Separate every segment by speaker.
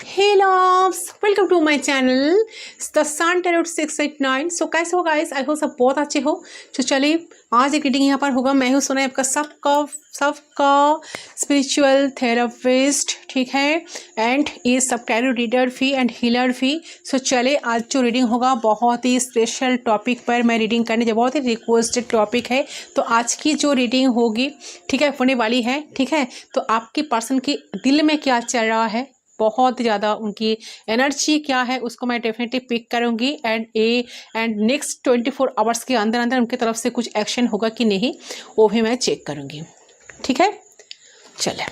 Speaker 1: Hey loves, welcome to my channel The Sun Tarot 689। सो कैसे हो guys? I hope सब बहुत अच्छे हो। तो चलिए आज एक रीडिंग यहाँ पर होगा। मैं हूँ सुना आपका सबका स्पिरिचुअल थेरेपिस्ट, ठीक है, एंड ये सब टैरो रीडर भी एंड हीलर भी। सो चले आज जो रीडिंग होगा बहुत ही स्पेशल टॉपिक पर मैं रीडिंग करने जो बहुत ही रिक्वेस्टेड टॉपिक है। तो आज की जो रीडिंग होगी, ठीक है, होने वाली है, ठीक है। तो आपके पर्सन की दिल में क्या चल रहा है, बहुत ज़्यादा उनकी एनर्जी क्या है, उसको मैं डेफिनेटली पिक करूंगी एंड नेक्स्ट 24 आवर्स के अंदर अंदर उनकी तरफ से कुछ एक्शन होगा कि नहीं वो भी मैं चेक करूंगी, ठीक है। चले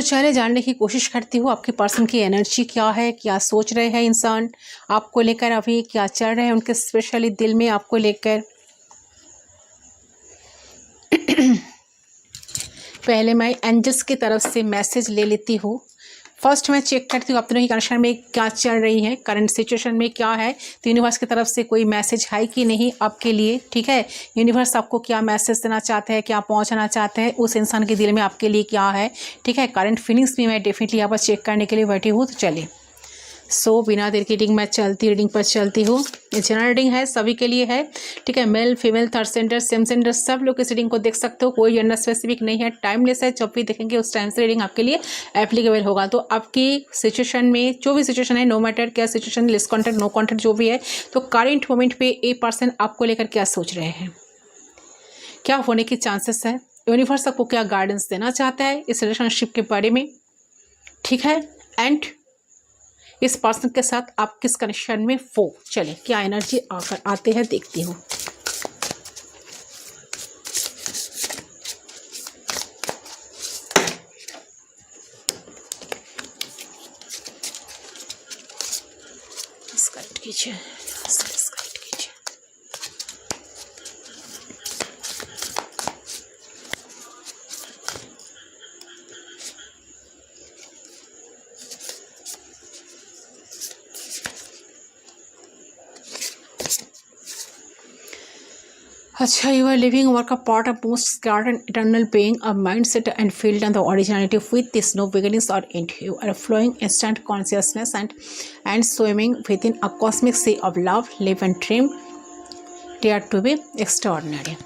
Speaker 1: चले जानने की कोशिश करती हूँ आपके पर्सन की एनर्जी क्या है, क्या सोच रहे हैं इंसान आपको लेकर, अभी क्या चल रहे हैं उनके स्पेशली दिल में आपको लेकर। पहले मैं एंजल्स की तरफ से मैसेज ले लेती हूँ। फर्स्ट मैं चेक करती हूँ आप दोनों की कनेक्शन में क्या चल रही है, करंट सिचुएशन में क्या है। तो यूनिवर्स की तरफ से कोई मैसेज है कि नहीं आपके लिए, ठीक है। यूनिवर्स आपको क्या मैसेज देना चाहते हैं, क्या पहुँचाना चाहते हैं, उस इंसान के दिल में आपके लिए क्या है, ठीक है। करंट फीलिंग्स भी मैं डेफिनेटली यहाँ पर चेक करने के लिए बैठी हूँ। तो चलिए बिना देर की रीडिंग पर चलती हूँ। ये जनरल रीडिंग है, सभी के लिए है, ठीक है। Male female third centre same centre सब लोग इस रीडिंग को देख सकते हो, कोई जेंडर स्पेसिफिक नहीं है, टाइमलेस है। जब भी देखेंगे उस टाइम से रीडिंग आपके लिए एप्लीकेबल होगा। तो आपकी सिचुएशन में जो भी सिचुएशन है, नो मैटर क्या situation, less contact no contact जो भी है, तो करेंट मोमेंट पे ए पर्सन आपको लेकर क्या सोच रहे हैं, क्या होने की चांसेस है, यूनिवर्स आपको क्या गाइडेंस देना चाहता है इस रिलेशनशिप के बारे में, ठीक है। एंड इस पर्सन के साथ आप किस कनेक्शन में हो, चले क्या एनर्जी आकर आते हैं देखती हूँ। गाइड कीजिए, गाइड कीजिए। अच्छा, you are living work a part of most scared and eternal being, a mindset and field and the originality with this no beginnings or end. You are flowing instant consciousness and swimming within a cosmic sea of love, live and dream, dare to be extraordinary.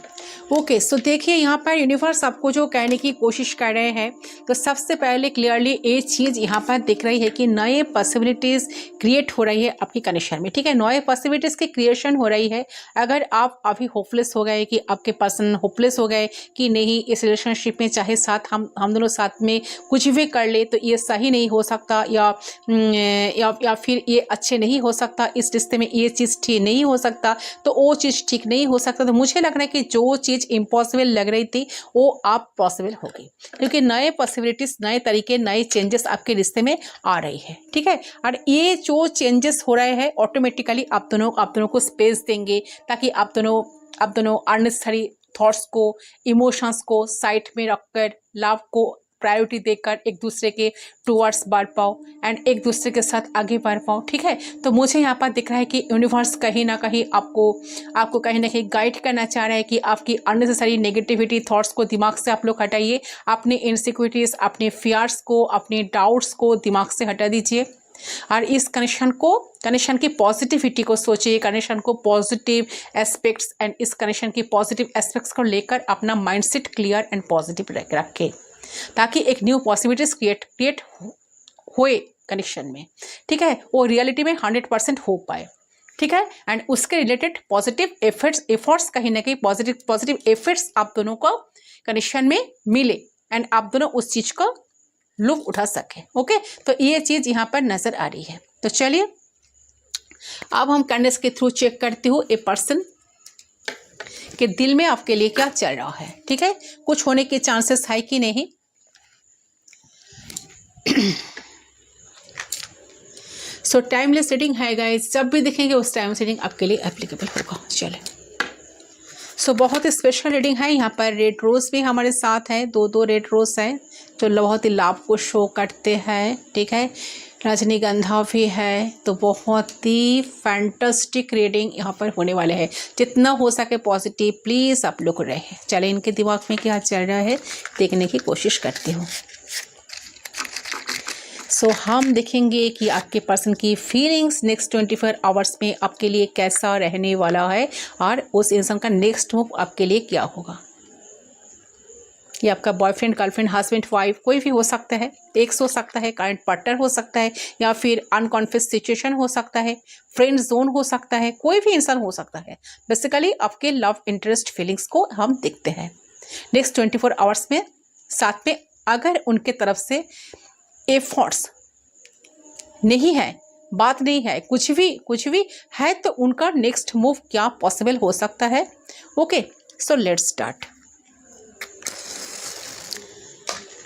Speaker 1: Okay so देखिए यहाँ पर universe आपको जो कहने की कोशिश कर रहे हैं, तो सबसे पहले क्लियरली एक चीज़ यहाँ पर दिख रही है कि नए पॉसिबिलिटीज़ क्रिएट हो रही है आपकी कनेक्शन में, ठीक है। नए पॉसिबिलिटीज़ की क्रिएशन हो रही है। अगर आप अभी होपलेस हो गए कि आपके पर्सन होपलेस हो गए कि नहीं इस रिलेशनशिप में, चाहे साथ हम दोनों साथ में कुछ भी कर ले तो ये सही नहीं हो सकता, या फिर ये अच्छे नहीं हो सकता, इस रिश्ते में ये चीज़ ठीक नहीं हो सकता, तो वो चीज़ ठीक नहीं हो सकता। तो मुझे लग रहा है कि जो चीज़ इम्पॉसिबल लग रही थी वो आप पॉसिबल होगी, क्योंकि नए पॉसिबिलिटीज, नए तरीके, नए चेंजेस आपके रिश्ते में आ रही है, ठीक है। और ये जो चेंजेस हो रहे हैं ऑटोमेटिकली आप दोनों को स्पेस देंगे, ताकि आप दोनों अननेसेसरी थॉट्स को, इमोशंस को साइड में रखकर लव को प्रायोरिटी देकर एक दूसरे के टूवर्ड्स बढ़ पाओ एंड एक दूसरे के साथ आगे बढ़ पाओ, ठीक है। तो मुझे यहाँ पर दिख रहा है कि यूनिवर्स कहीं ना कहीं आपको कहीं ना कहीं गाइड करना चाह रहा है कि आपकी अननेसेसरी नेगेटिविटी थॉट्स को दिमाग से आप लोग हटाइए, अपने इनसिक्योरिटीज़, अपने फियर्स को, अपने डाउट्स को दिमाग से हटा दीजिए और इस कनेक्शन की पॉजिटिविटी को सोचिए, कनेक्शन को पॉजिटिव एस्पेक्ट्स एंड इस कनेक्शन की पॉजिटिव एस्पेक्ट्स को लेकर अपना माइंडसेट क्लियर एंड पॉजिटिव रखें, ताकि एक न्यू पॉसिबिलिटीज क्रिएट होए कनेक्शन में, ठीक है। वो रियलिटी में 100% हो पाए, ठीक है। एंड उसके रिलेटेड पॉजिटिव एफर्ट्स कहीं ना कहीं पॉजिटिव एफर्ट्स आप दोनों को कनेक्शन में मिले एंड आप दोनों उस चीज को लुत्फ उठा सके, ओके। तो ये चीज यहाँ पर नजर आ रही है। तो चलिए अब हम कैंडल्स के थ्रू चेक करती हूँ ए पर्सन के दिल में आपके लिए क्या चल रहा है, ठीक है, कुछ होने के चांसेस है कि नहीं। टाइमलेस रीडिंग है गाइस, जब भी देखेंगे उस टाइम रीडिंग आपके लिए एप्लीकेबल होगा। चले बहुत स्पेशल रीडिंग है। यहाँ पर रेड रोज भी हमारे साथ है, दो रेड रोज है जो बहुत ही लाभ को शो करते हैं, ठीक है। रजनीगंधा भी है, तो बहुत ही फैंटास्टिक रीडिंग यहाँ पर होने वाले हैं। जितना हो सके पॉजिटिव प्लीज़ आप लोग रहे। चले इनके दिमाग में क्या चल रहा है देखने की कोशिश करती हूँ। सो हम देखेंगे कि आपके पर्सन की फीलिंग्स नेक्स्ट 24 आवर्स में आपके लिए कैसा रहने वाला है और उस इंसान का नेक्स्ट मूव आपके लिए क्या होगा। ये आपका बॉयफ्रेंड, गर्लफ्रेंड, हस्बैंड, वाइफ कोई भी हो सकता है, एक्स हो सकता है, करंट पार्टनर हो सकता है, या फिर अनकॉन्फियस सिचुएशन हो सकता है, फ्रेंड जोन हो सकता है, कोई भी इंसान हो सकता है। बेसिकली आपके लव इंटरेस्ट फीलिंग्स को हम देखते हैं नेक्स्ट 24 आवर्स में। साथ में अगर उनके तरफ से एफर्ट्स नहीं है, बात नहीं है, कुछ भी है, तो उनका नेक्स्ट मूव क्या पॉसिबल हो सकता है। Okay, so let's start.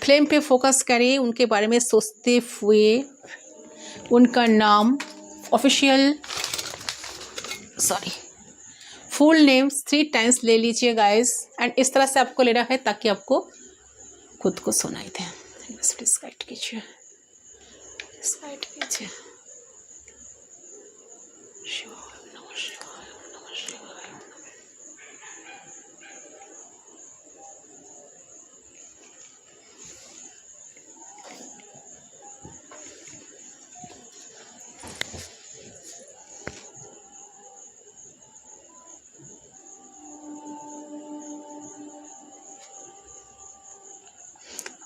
Speaker 1: Flame पे फोकस करें, उनके बारे में सोचते हुए उनका नाम, ऑफिशियल फुल नेम 3 टाइम्स ले लीजिए गाइस। एंड इस तरह से आपको लेना है ताकि आपको खुद को सुनाई दे। प्लीज गाइड कीजिए, गाइड कीजिए।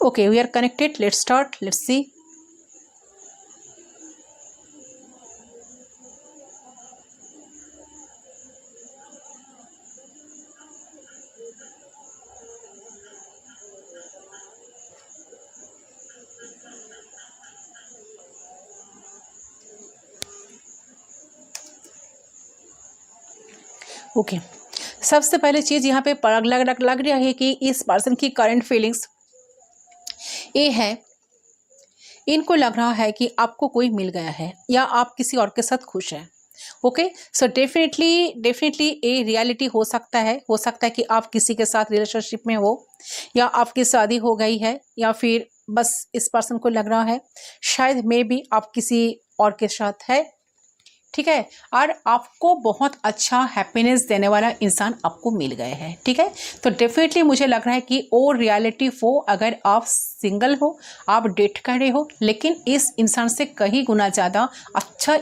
Speaker 1: Okay, we are connected. Let's start. Let's see. Okay, सबसे पहले चीज़ यहाँ पे लग रहा है कि इस पर्सन की करंट फीलिंग्स ये है, इनको लग रहा है कि आपको कोई मिल गया है या आप किसी और के साथ खुश हैं। ओके, सो डेफिनेटली ये रियलिटी हो सकता है कि आप किसी के साथ रिलेशनशिप में हो, या आपकी शादी हो गई है, या फिर बस इस पर्सन को लग रहा है शायद मे बी आप किसी और के साथ है, ठीक है, और आपको बहुत अच्छा हैप्पीनेस देने वाला इंसान आपको मिल गए हैं। ठीक है, तो डेफिनेटली मुझे लग रहा है कि वो रियलिटी वो, अगर आप सिंगल हो, आप डेट कर रहे हो, लेकिन इस इंसान से कहीं गुना ज़्यादा अच्छे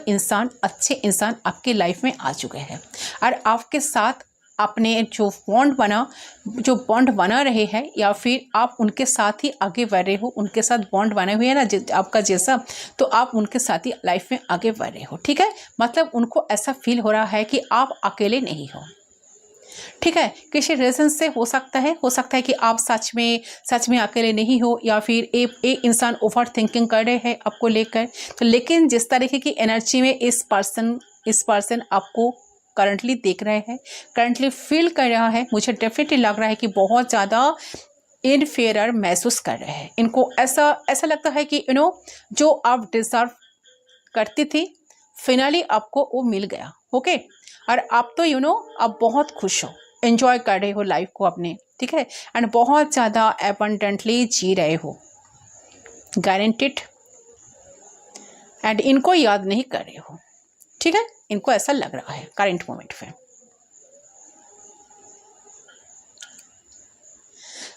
Speaker 1: इंसान आपके लाइफ में आ चुके हैं, और आपके साथ आपने जो बॉन्ड बना रहे हैं, या फिर आप उनके साथ ही आगे बढ़ रहे हो, उनके साथ बॉन्ड बने हुए हैं ना आपका जैसा, तो आप उनके साथ ही लाइफ में आगे बढ़ रहे हो। ठीक है, मतलब उनको ऐसा फील हो रहा है कि आप अकेले नहीं हो। ठीक है, किसी रीज़न से हो सकता है कि आप सच में अकेले नहीं हो, या फिर एक इंसान ओवर थिंकिंग कर रहे हैं आपको लेकर। तो लेकिन जिस तरीके की एनर्जी में इस पर्सन आपको करंटली देख रहे हैं, करंटली फील कर रहा है, मुझे डेफिनेटली लग रहा है कि बहुत ज़्यादा इनफीरियर महसूस कर रहे हैं। इनको ऐसा लगता है कि जो आप डिजर्व करती थी, फाइनली आपको वो मिल गया। ओके, और आप तो आप बहुत खुश हो, एंजॉय कर रहे हो लाइफ को अपने। ठीक है, एंड बहुत ज़्यादा एबंडेंटली जी रहे हो, गारंटेड, एंड इनको याद नहीं कर रहे हो। ठीक है, इनको ऐसा लग रहा है करंट मोमेंट में।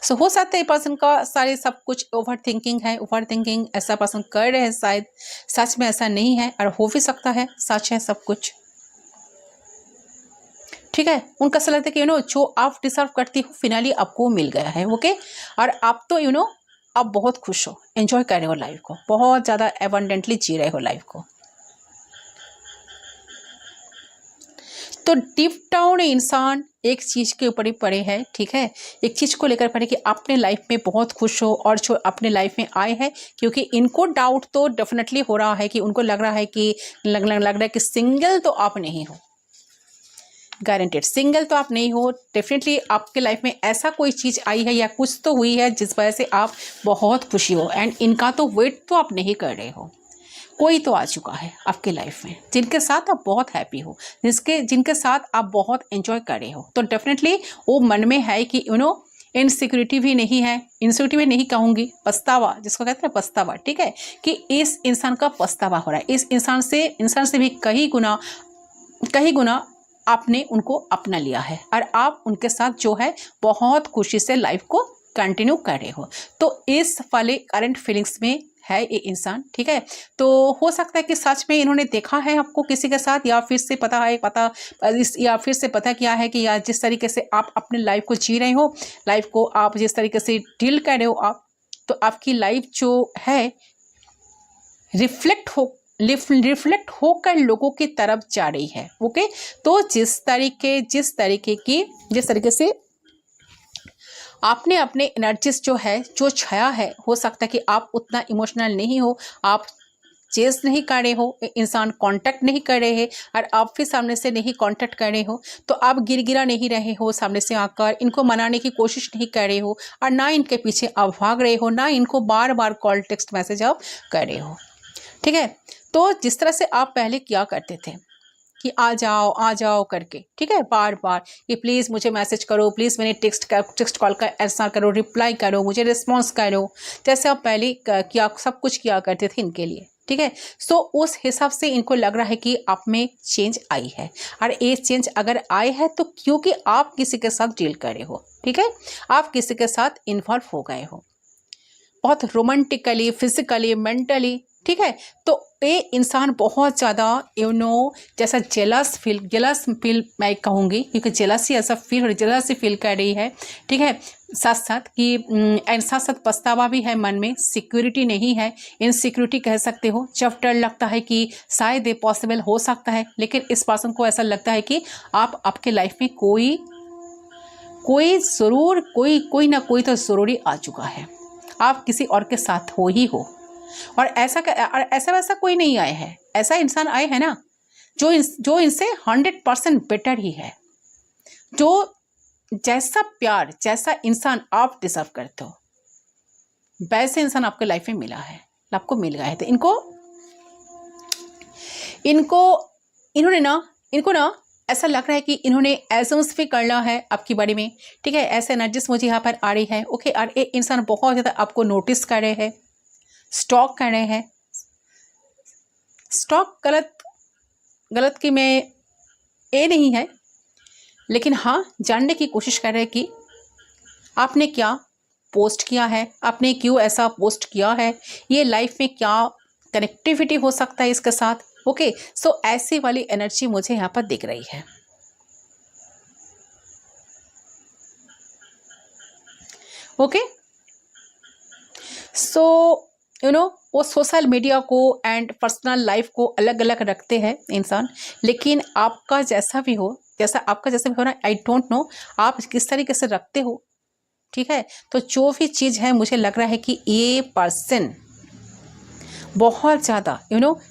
Speaker 1: सो हो सकता है पर्सन का सारे सब कुछ ओवर थिंकिंग ऐसा पर्सन कर रहे हैं, शायद सच में ऐसा नहीं है, और हो भी सकता है सच है सब कुछ। ठीक है, उनका ऐसा लगता है कि जो आप डिजर्व करती हो फाइनली आपको मिल गया है। ओके, और आप तो आप बहुत खुश हो, एंजॉय कर रहे हो लाइफ को, बहुत ज़्यादा एबंडेंटली जी रहे हो लाइफ को। तो डीप डाउन इंसान एक चीज़ के ऊपर ही पड़े हैं। ठीक है, एक चीज़ को लेकर पड़े कि अपने लाइफ में बहुत खुश हो, और जो अपने लाइफ में आए हैं, क्योंकि इनको डाउट तो डेफिनेटली हो रहा है कि उनको लग रहा है कि सिंगल तो आप नहीं हो, गारंटेड सिंगल तो आप नहीं हो। डेफिनेटली आपके लाइफ में ऐसा कोई चीज़ आई है या कुछ तो हुई है जिस वजह से आप बहुत खुशी हो, एंड इनका तो वेट तो आप नहीं कर रहे हो। कोई तो आ चुका है आपके लाइफ में जिनके साथ आप बहुत हैप्पी हो, जिनके साथ आप बहुत एंजॉय कर रहे हो। तो डेफिनेटली वो मन में है कि इनसिक्योरिटी भी नहीं है, इनसिक्योरिटी भी नहीं कहूँगी, पछतावा जिसको कहते हैं पछतावा। ठीक है, कि इस इंसान का पछतावा हो रहा है, इस इंसान से भी कहीं गुना आपने उनको अपना लिया है, और आप उनके साथ जो है बहुत खुशी से लाइफ को कंटिन्यू कर रहे हो। तो इस वाले करंट फीलिंग्स में है ये इंसान, ठीक है। तो हो सकता है कि सच में इन्होंने देखा है आपको किसी के साथ, या फिर से या फिर से पता क्या है कि या जिस तरीके से आप अपने लाइफ को जी रहे हो, लाइफ को आप जिस तरीके से डील कर रहे हो आप, तो आपकी लाइफ जो है रिफ्लेक्ट होकर लोगों की तरफ जा रही है। ओके, तो जिस तरीके से आपने अपने एनर्जीज जो है जो छाया है, हो सकता है कि आप उतना इमोशनल नहीं हो, आप चेस नहीं कर रहे हो, इंसान कांटेक्ट नहीं कर रहे हैं, और आप फिर सामने से नहीं कांटेक्ट कर रहे हो, तो आप गिरगिरा नहीं रहे हो सामने से आकर, इनको मनाने की कोशिश नहीं कर रहे हो, और ना इनके पीछे आप भाग रहे हो, ना इनको बार बार कॉल टेक्स्ट मैसेज आप कर रहे हो, ठीक है। तो जिस तरह से आप पहले किया करते थे कि आ जाओ करके, ठीक है, बार बार कि प्लीज़ मुझे मैसेज करो, प्लीज़ मैंने टेक्स्ट कॉल का आंसर करो, रिप्लाई करो, मुझे रिस्पॉन्स करो, जैसे आप पहले किया सब कुछ किया करते थे इनके लिए, ठीक है। सो उस हिसाब से इनको लग रहा है कि आप में चेंज आई है, और ये चेंज अगर आई है तो क्योंकि आप किसी के साथ डील कर रहे हो, ठीक है, आप किसी के साथ इन्वॉल्व हो गए हो, बहुत रोमांटिकली, फिजिकली, मेंटली, ठीक है। तो ये इंसान बहुत ज़्यादा जैसा जेलस फील मैं कहूँगी, क्योंकि जेलसी ऐसा जेलसी फील कर रही है, ठीक है। साथ साथ पछतावा भी है मन में, सिक्योरिटी नहीं है, इनसिक्योरिटी कह सकते हो, जब डर लगता है कि शायद ये पॉसिबल हो सकता है, लेकिन इस पर्सन को ऐसा लगता है कि आपके लाइफ में कोई ना कोई तो ज़रूरी आ चुका है, आप किसी और के साथ हो ही हो, और ऐसा वैसा कोई नहीं आया है, ऐसा इंसान आए है ना जो इनसे 100% बेटर ही है, जो जैसा प्यार, जैसा इंसान आप डिजर्व करते हो, वैसे इंसान आपके लाइफ में मिला है, आपको मिल गया है। तो इनको ना ऐसा लग रहा है कि इन्होंने एजम्स भी करना है आपके बारे में, ठीक है, ऐसे एनर्जीज मुझे यहाँ पर आ रही है। ओके, और ये इंसान बहुत ज़्यादा आपको नोटिस कर रहे हैं, स्टॉक कर रहे हैं। स्टॉक गलत की में ये नहीं है, लेकिन हाँ जानने की कोशिश कर रहे हैं कि आपने क्या पोस्ट किया है, आपने क्यों ऐसा पोस्ट किया है, ये लाइफ में क्या कनेक्टिविटी हो सकता है इसके साथ। ओके, सो ऐसी वाली एनर्जी मुझे यहाँ पर दिख रही है। ओके, सो वो सोशल मीडिया को एंड पर्सनल लाइफ को अलग अलग रखते हैं इंसान, लेकिन आपका जैसा भी हो ना, आई डोंट नो आप किस तरीके से रखते हो, ठीक है। तो जो भी चीज़ है, मुझे लग रहा है कि ये पर्सन बहुत ज़्यादा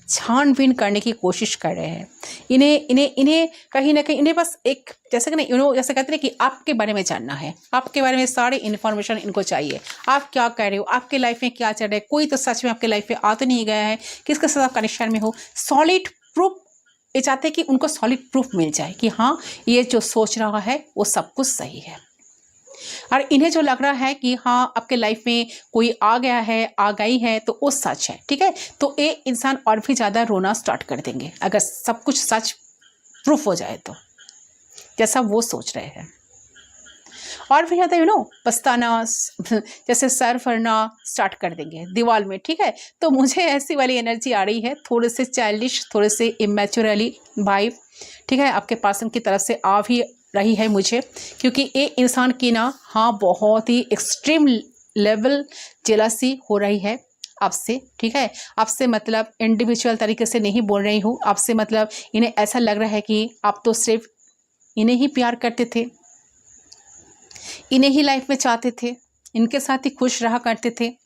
Speaker 1: छानबीन करने की कोशिश कर रहे हैं। इन्हें कहीं ना कहीं इन्हें बस एक जैसे कि जैसे कहते हैं कि आपके बारे में जानना है, आपके बारे में सारी इन्फॉर्मेशन इनको चाहिए, आप क्या कर रहे हो, आपके लाइफ में क्या चल रहा है, कोई तो सच में आपके लाइफ में आ तो नहीं गया है, किसके साथ आप कनेक्शन में हो, सॉलिड प्रूफ ये चाहते हैं कि उनको सॉलिड प्रूफ मिल जाए कि हाँ ये जो सोच रहा है वो सब कुछ सही है। और इन्हें जो लग रहा है कि हाँ आपके लाइफ में कोई आ गया है, आ गई है, तो वो सच है, ठीक है। तो ये इंसान और भी ज़्यादा रोना स्टार्ट कर देंगे अगर सब कुछ सच प्रूफ हो जाए तो, जैसा वो सोच रहे हैं। और भी ज़्यादा पछताना, जैसे सर फरना स्टार्ट कर देंगे दीवार में, ठीक है। तो मुझे ऐसी वाली एनर्जी आ रही है, थोड़े से चाइल्डिश, थोड़े से इमेच्योरली वाइब, ठीक है, आपके पर्सन की तरफ से आ भी रही है मुझे, क्योंकि ये इंसान की ना हाँ बहुत ही एक्सट्रीम लेवल जेलसी हो रही है आपसे, ठीक है। आपसे मतलब इंडिविजुअल तरीके से नहीं बोल रही हूँ, आपसे मतलब इन्हें ऐसा लग रहा है कि आप तो सिर्फ इन्हें ही प्यार करते थे, इन्हें ही लाइफ में चाहते थे, इनके साथ ही खुश रहा करते थे,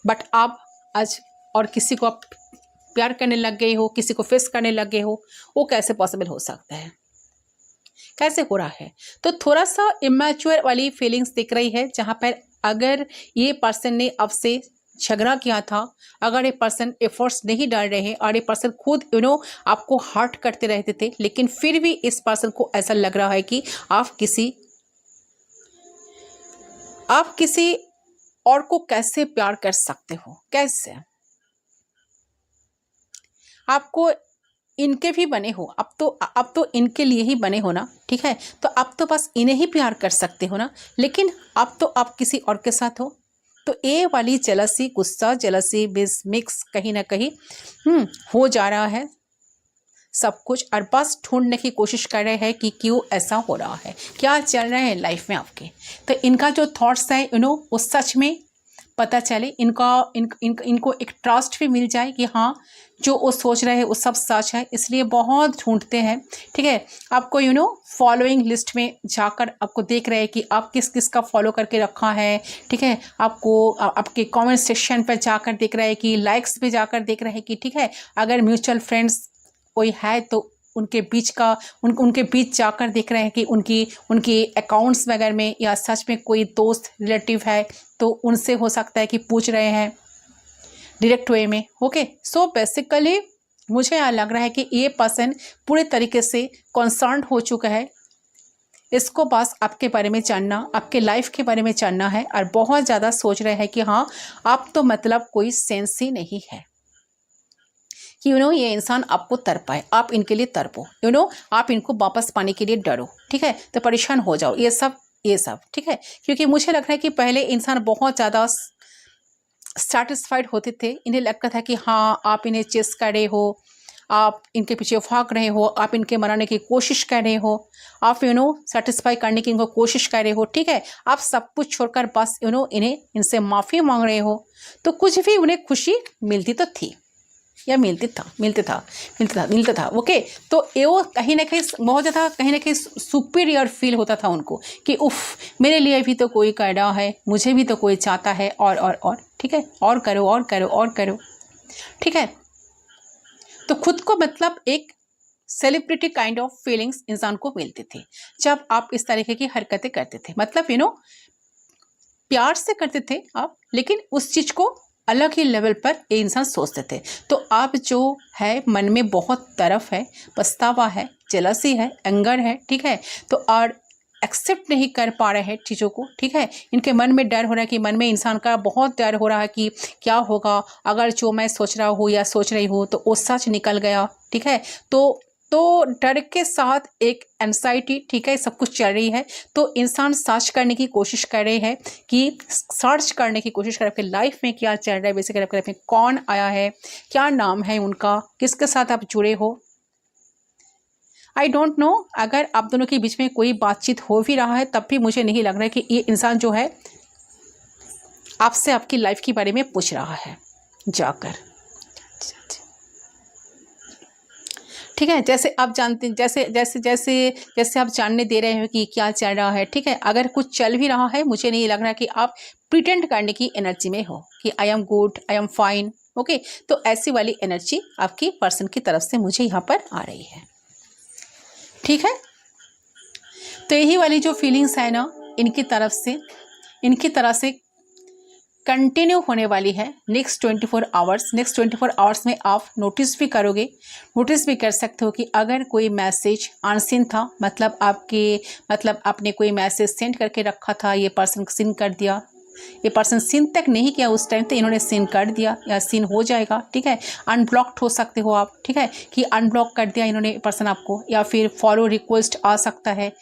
Speaker 1: बट आप आज और किसी को आप प्यार करने लग गए हो, किसी को फेस करने लग गए हो, वो कैसे पॉसिबल हो सकता है, कैसे हो रहा है। तो थोड़ा सा इमेच्योर वाली फीलिंग्स दिख रही है, जहाँ पर अगर ये पर्सन ने आपसे झगड़ा किया था, अगर ये पर्सन एफर्ट्स नहीं डाल रहे हैं और ये पर्सन खुद आपको हर्ट करते रहते थे, लेकिन फिर भी इस पर्सन को ऐसा लग रहा है कि आप किसी और को कैसे प्यार कर सकते हो, कैसे आपको इनके भी बने हो, अब तो इनके लिए ही बने हो ना, ठीक है। तो अब तो बस इन्हें ही प्यार कर सकते हो ना, लेकिन अब तो आप किसी और के साथ हो, तो ए वाली जेलसी, गुस्सा, जेलसी मिक्स कहीं ना कहीं हो जा रहा है सब कुछ, और बस ढूंढने की कोशिश कर रहे हैं कि क्यों ऐसा हो रहा है, क्या चल रहा है लाइफ में आपके। तो इनका जो थॉट्स है वो सच में पता चले, इनको एक ट्रस्ट भी मिल जाए कि हाँ जो वो सोच रहे हैं वो सब सच है, इसलिए बहुत ढूंढते हैं। ठीक है, आपको फॉलोइंग लिस्ट में जाकर आपको देख रहे हैं कि आप किस किस का फॉलो करके रखा है। ठीक है, आपको आपके कमेंट सेक्शन पर जाकर देख रहे हैं कि लाइक्स पे जाकर देख रहे हैं कि ठीक है, अगर म्यूचुअल फ्रेंड्स कोई है तो उनके बीच का उनके बीच जाकर देख रहे हैं कि उनकी अकाउंट्स वगैरह में या सच में कोई दोस्त रिलेटिव है तो उनसे हो सकता है कि पूछ रहे हैं डायरेक्ट वे में। ओके, सो बेसिकली मुझे यहाँ लग रहा है कि ये पर्सन पूरे तरीके से कंसर्न हो चुका है, इसको बस आपके बारे में जानना, आपके लाइफ के बारे में जानना है, और बहुत ज़्यादा सोच रहे हैं कि हाँ आप तो मतलब कोई सेंस ही नहीं है कि ये इंसान आपको तरपाए, आप इनके लिए तरपो, आप इनको वापस पाने के लिए डरो। ठीक है, तो परेशान हो जाओ, ये सब। ठीक है, क्योंकि मुझे लग रहा है कि पहले इंसान बहुत ज़्यादा सेटिस्फाइड होते थे, इन्हें लगता था कि हाँ आप इन्हें चेस कर रहे हो, आप इनके पीछे भाग रहे हो, आप इनके मनाने की कोशिश कर रहे हो, आप सेटिस्फाई करने की इनको कोशिश कर रहे हो। ठीक है, आप सब कुछ छोड़कर बस इन्हें इनसे माफ़ी मांग रहे हो, तो कुछ भी उन्हें खुशी मिलती तो थी, या मिलता था। ओके, तो वो कहीं ना कहीं बहुत ज़्यादा कहीं ना कहीं सुपीरियर फील होता था उनको कि उफ मेरे लिए भी तो कोई कर रहा है, मुझे भी तो कोई चाहता है, और ठीक है, और करो। ठीक है, तो खुद को मतलब एक सेलिब्रिटी काइंड ऑफ फीलिंग्स इंसान को मिलती थी जब आप इस तरीके की हरकतें करते थे। मतलब प्यार से करते थे आप, लेकिन उस चीज़ को अलग ही लेवल पर ये इंसान सोचते थे। तो आप जो है मन में बहुत तरफ है, पछतावा है, जेलसी है, एंगर है। ठीक है, तो और एक्सेप्ट नहीं कर पा रहे हैं चीज़ों को। ठीक है, इनके मन में डर हो रहा है कि मन में इंसान का बहुत डर हो रहा है कि क्या होगा अगर जो मैं सोच रहा हूँ या सोच रही हूँ तो वो सच निकल गया। ठीक है, तो डर के साथ एक एंजाइटी, ठीक है, सब कुछ चल रही है। तो इंसान सर्च करने की कोशिश कर रहे हैं कि सर्च करने की कोशिश कर रहे हैं लाइफ में क्या चल रहा है, बेसिकली आपके लाइफ में कौन आया है, क्या नाम है उनका, किसके साथ आप जुड़े हो। आई डोंट नो, अगर आप दोनों के बीच में कोई बातचीत हो भी रहा है तब भी मुझे नहीं लग रहा है कि ये इंसान जो है आपसे आपकी लाइफ के बारे में पूछ रहा है जाकर। ठीक है, जैसे आप जानते, जैसे आप जानने दे रहे हो कि क्या चल रहा है। ठीक है, अगर कुछ चल भी रहा है मुझे नहीं लग रहा कि आप प्रिटेंड करने की एनर्जी में हो कि I am good, I am fine. Okay, तो ऐसी वाली एनर्जी आपकी पर्सन की तरफ से मुझे यहाँ पर आ रही है। ठीक है, तो यही वाली जो फीलिंग्स है ना इनकी तरफ से कंटिन्यू होने वाली है नेक्स्ट 24 आवर्स। नेक्स्ट 24 आवर्स में आप नोटिस भी कर सकते हो कि अगर कोई मैसेज अनसीन था, मतलब आपने कोई मैसेज सेंड करके रखा था, ये पर्सन सीन कर दिया, ये पर्सन सीन तक नहीं किया उस टाइम, तो इन्होंने सीन कर दिया या सीन हो जाएगा। ठीक है, अनब्लॉक्ड हो सकते हो आप। ठीक है, कि अनब्लॉक कर दिया इन्होंने पर्सन आपको, या फिर फॉलो रिक्वेस्ट आ सकता है,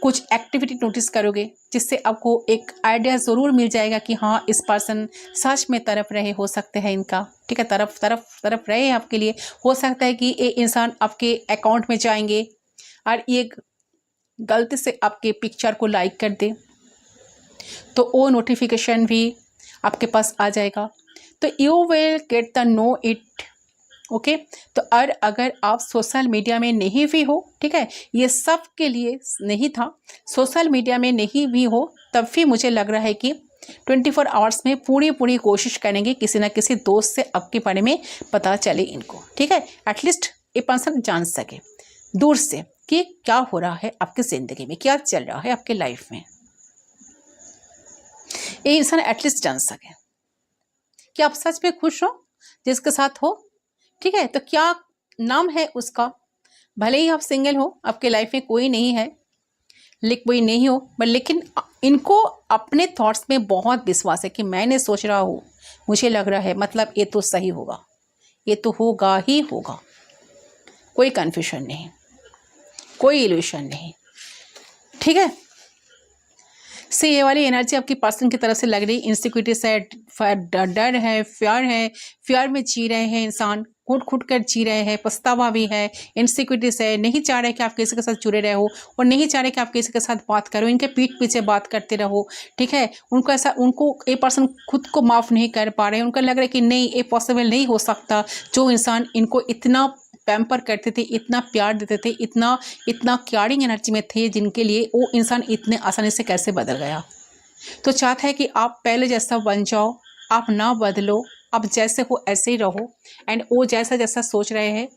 Speaker 1: कुछ एक्टिविटी नोटिस करोगे जिससे आपको एक आइडिया ज़रूर मिल जाएगा कि हाँ इस पर्सन सच में तरफ रहे हो सकते हैं इनका। ठीक है, तरफ रहे आपके लिए। हो सकता है कि ये इंसान आपके अकाउंट में जाएंगे और ये गलती से आपके पिक्चर को लाइक कर दे, तो वो नोटिफिकेशन भी आपके पास आ जाएगा। तो you will get the know it. Okay, तो अगर आप सोशल मीडिया में नहीं भी हो, ठीक है, ये सब के लिए नहीं था, सोशल मीडिया में नहीं भी हो तब भी मुझे लग रहा है कि 24 आवर्स में पूरी कोशिश करेंगे किसी ना किसी दोस्त से आपके बारे में पता चले इनको। ठीक है, एटलीस्ट ये पर्सन जान सके दूर से कि क्या हो रहा है आपकी ज़िंदगी में, क्या चल रहा है आपके लाइफ में। ये इंसान एटलीस्ट जान सके कि आप सच में खुश हो जिसके साथ हो। ठीक है, तो क्या नाम है उसका, भले ही आप सिंगल हो, आपके लाइफ में कोई नहीं है, कोई नहीं हो, लेकिन इनको अपने थॉट्स में बहुत विश्वास है कि मैंने सोच रहा हूँ, मुझे लग रहा है, मतलब ये तो सही होगा, ये तो होगा ही होगा, कोई कन्फ्यूजन नहीं, कोई इल्यूशन नहीं। ठीक है, से ये वाली एनर्जी आपकी पर्सन की तरफ से लग रही, इनसिक्योरिटी है, डर है, फियर में जी रहे हैं इंसान, घुट कर जी रहे हैं, पछतावा भी है, इनसिक्योरिटीज है, नहीं चाह रहे कि आप किसी के साथ जुड़े रहे हो और नहीं चाह रहे कि आप किसी के साथ बात करो, इनके पीठ पीछे बात करते रहो, ठीक है। उनको ये पर्सन खुद को माफ़ नहीं कर पा रहे, उनको लग रहा है कि नहीं, ये पॉसिबल नहीं हो सकता। जो इंसान इनको इतना पैम्पर करते थे, इतना प्यार देते थे, इतना केयरिंग एनर्जी में थे, जिनके लिए वो इंसान इतने आसानी से कैसे बदल गया। तो चाहता है कि आप पहले जैसा बन जाओ, आप ना बदलो, आप जैसे हो ऐसे ही रहो, एंड वो जैसा सोच रहे हैं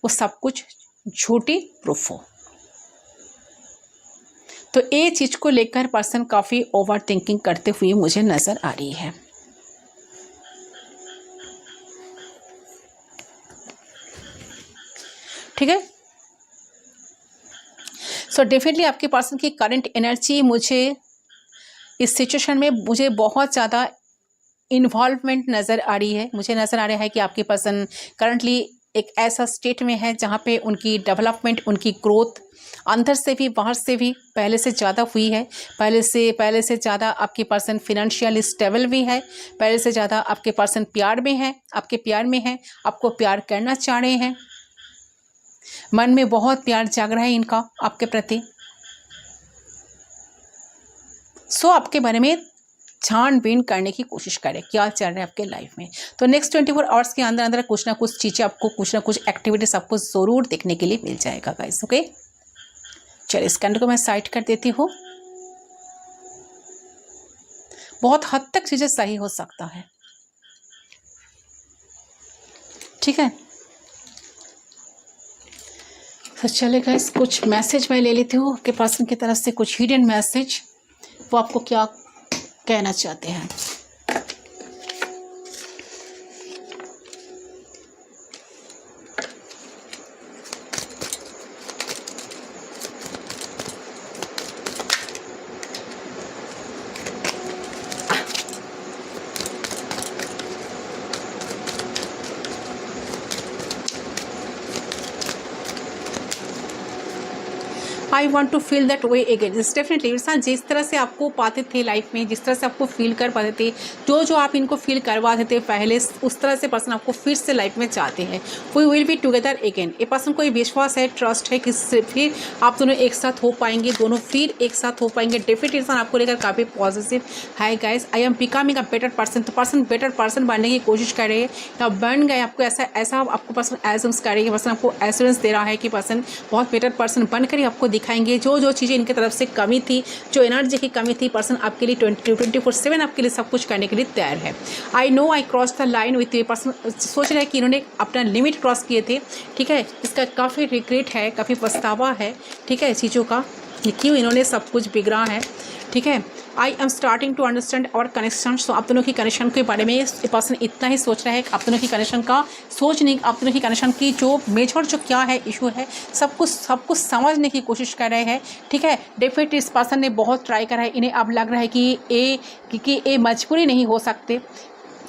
Speaker 1: वो सब कुछ झूठी प्रूफ हो। तो ये चीज़ को लेकर पर्सन काफ़ी ओवर थिंकिंग करते हुए मुझे नज़र आ रही है। ठीक है, सो डेफिनेटली आपके पर्सन की करंट एनर्जी मुझे इस सिचुएशन में मुझे बहुत ज़्यादा इन्वॉल्वमेंट नज़र आ रही है। मुझे नज़र आ रहा है कि आपके पर्सन करंटली एक ऐसा स्टेट में है जहाँ पे उनकी डेवलपमेंट, उनकी ग्रोथ अंदर से भी बाहर से भी पहले से ज़्यादा हुई है। पहले से ज़्यादा आपके पर्सन फिनेंशियल स्टेबल भी है, पहले से ज़्यादा आपके पर्सन प्यार में है, आपके प्यार में है, आपको प्यार करना चाह रहे हैं, मन में बहुत प्यार जाग रहा है इनका आपके प्रति। सो आपके बारे में छानबीन करने की कोशिश करें क्या चल रहा है आपके लाइफ में। तो नेक्स्ट 24 आवर्स के अंदर अंदर कुछ ना कुछ चीज़ें आपको, कुछ ना कुछ एक्टिविटीज आपको ज़रूर देखने के लिए मिल जाएगा गाइस। ओके, चलिए इस कैंडल को मैं साइड कर देती हूँ। बहुत हद तक चीज़ें सही हो सकता है, ठीक है। तो चलिए गाइस, कुछ मैसेज मैं ले लेती हूँ आपके पर्सन की तरफ से, कुछ हिडन मैसेज, वो आपको क्या कहना चाहते हैं। I want to feel that way again. Definitely इंसान जिस तरह से आपको पाते थे लाइफ में, जिस तरह से आपको फील कर पाते थे, जो आप इनको फील करवाते थे पहले, उस तरह से पर्सन आपको फिर से लाइफ में चाहते हैं। We will be together again. ये पर्सन को विश्वास है, ट्रस्ट है कि फिर आप दोनों एक साथ हो पाएंगे, दोनों फिर एक साथ हो पाएंगे। डेफिनेटली इंसान आपको लेकर काफ़ी पॉजिटिव है guys. I am becoming a better person. तो पर्सन बेटर पर्सन बनने की कोशिश कर रहे हैं या बन गए, आपको ऐसा आपको पर्सन एज्यूम्स कर रही है, पर्सन आपको एश्योरेंस दे रहा है कि पर्सन बहुत बेटर पर्सन बनकर ही आपको दिखाएंगे। जो चीज़ें इनकी तरफ से कमी थी, जो एनर्जी की कमी थी, पर्सन आपके लिए 24/7 आपके लिए सब कुछ करने के लिए तैयार है। I know I cross the line with you. Person सोच रहे हैं कि इन्होंने अपना लिमिट क्रॉस किए थे, ठीक है। इसका काफ़ी रिग्रेट है, काफ़ी पछतावा है, ठीक है, चीज़ों का क्यों इन्होंने सब कुछ बिगड़ा है, ठीक है। I am starting to understand और कनेक्शन। सो आप दोनों की कनेक्शन के बारे में पर्सन इतना ही सोच रहा है कि आप दोनों की कनेक्शन का सोच नहीं, आप दोनों की कनेक्शन की जो मेजर जो क्या है इशू है, सब कुछ समझने की कोशिश कर रहे हैं, ठीक है। डेफिनेटली इस पर्सन ने बहुत ट्राई करा है, इन्हें अब लग रहा है कि ये मजबूरी नहीं हो सकते,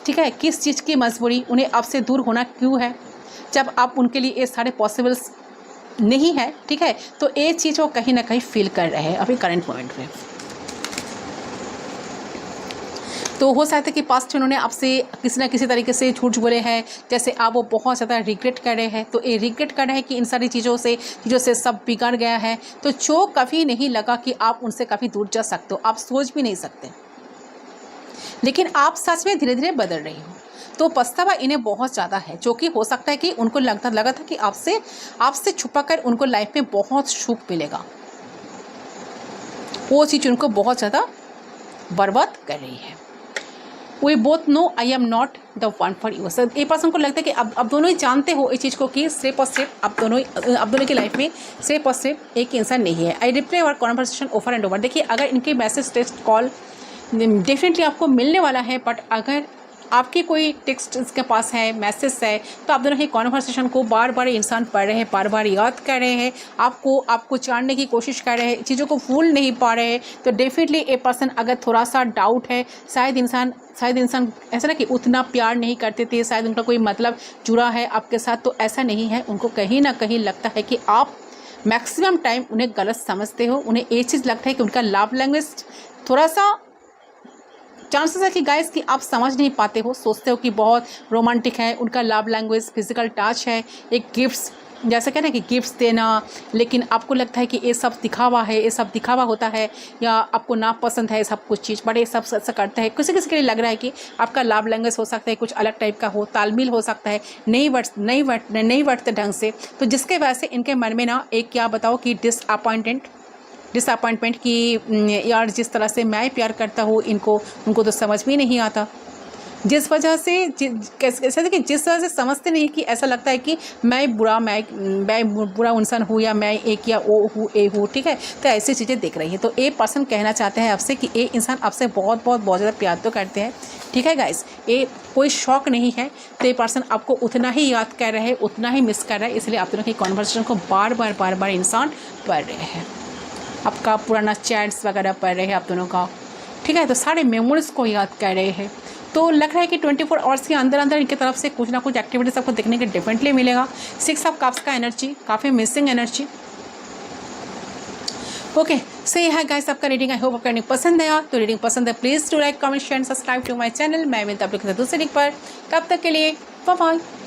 Speaker 1: ठीक है। किस चीज़ की मजबूरी, उन्हें आपसे दूर होना क्यों है, जब आप उनके लिए ये सारे पॉसिबल्स नहीं है, ठीक है। तो ये चीज़ वो कहीं ना कहीं फील कर रहे हैं अभी करंट मोमेंट में। तो हो सकता है कि पास्ट में उन्होंने आपसे किसी ना किसी तरीके से झूठ बोले हैं, जैसे आप वो बहुत ज़्यादा रिग्रेट कर रहे हैं। तो ये रिग्रेट कर रहे हैं कि इन सारी चीज़ों से सब बिगड़ गया है। तो जो कभी नहीं लगा कि आप उनसे काफ़ी दूर जा सकते हो, आप सोच भी नहीं सकते, लेकिन आप सच में धीरे धीरे बदल रही हो। तो पछतावा इन्हें बहुत ज़्यादा है, जो कि हो सकता है कि उनको लगा था कि आपसे छुपा कर उनको लाइफ में बहुत सुख मिलेगा, वो चीज़ उनको बहुत ज़्यादा बर्बाद कर रही है। We both know I am not the one for you. Sir ये पर्सन को लगता है कि अब दोनों ही जानते हो इस चीज़ को कि सिर्फ और सिर्फ आप दोनों की लाइफ में सिर्फ और सिर्फ एक इंसान नहीं है। I reply our conversation over and over. देखिए, अगर इनके मैसेज, टेक्स्ट, कॉल डेफिनेटली आपको मिलने वाला है, बट अगर आपकी कोई टेक्स्ट इसके पास है, मैसेज है, तो आप दोनों की कॉन्वर्सेशन को बार बार इंसान पढ़ रहे हैं, बार बार याद कर रहे हैं, आपको जानने की कोशिश कर रहे हैं, चीज़ों को भूल नहीं पा रहे हैं। तो डेफिनेटली ए पर्सन अगर थोड़ा सा डाउट है, शायद इंसान ऐसा ना कि उतना प्यार नहीं करते थे, शायद उनका कोई मतलब जुड़ा है आपके साथ, तो ऐसा नहीं है। उनको कहीं ना कहीं लगता है कि आप मैक्सिमम टाइम उन्हें गलत समझते हो, उन्हें ये चीज़ लगता है कि उनका लव लैंग्वेज थोड़ा सा चांसेस है कि गाइस कि आप समझ नहीं पाते हो, सोचते हो कि बहुत रोमांटिक है, उनका लव लैंग्वेज फिजिकल टच है, एक गिफ्ट्स, जैसे कहना कि गिफ्ट्स देना, लेकिन आपको लगता है कि ये सब दिखावा है, ये सब दिखावा होता है, या आपको ना पसंद है सब कुछ चीज़, बट ये सब ऐसा करता है। किसी किसी के लिए लग रहा है कि आपका लव लैंग्वेज हो सकता है कुछ अलग टाइप का हो, तालमेल हो सकता है, नहीं बढ़ते ढंग से, तो जिसके वजह से इनके मन में ना एक क्या बताओ कि डिसअपॉइंटमेंट कि यार जिस तरह से मैं प्यार करता हूँ उनको तो समझ में नहीं आता, जिस वजह से कैसे कि जिस तरह से समझते नहीं कि ऐसा लगता है कि मैं बुरा इंसान हूँ, या मैं एक या ओ हूँ ए हूँ, ठीक है। तो ऐसी चीज़ें देख रही है। तो ए पर्सन कहना चाहते हैं आपसे कि ए इंसान आपसे बहुत ज़्यादा प्यार तो करते हैं, ठीक है गाइस। ये कोई शौक नहीं है, तो ये पर्सन आपको उतना ही याद कर रहे हैं, उतना ही मिस कर रहा है, इसलिए आप दोनों की कॉन्वर्सेशन को बार बार इंसान पढ़ रहे हैं, आपका पुराना चैट्स वगैरह पढ़ रहे हैं आप दोनों का, ठीक है। तो सारे मेमोरीज़ को याद कर रहे हैं। तो लग रहा है कि 24 आवर्स के अंदर इनकी तरफ से कुछ ना कुछ एक्टिविटीज आपको देखने के डेफिनेटली मिलेगा। 6 ऑफ कप्स का एनर्जी काफ़ी मिसिंग एनर्जी। ओके, सो ये है गाइस आपका रीडिंग। आई होप आपका रीडिंग पसंद आया। तो रीडिंग पसंद है please to like comment share subscribe to my channel. मैं मिलता हूँ दूसरे रीडिंग पर, तब तक के लिए बाय बाय।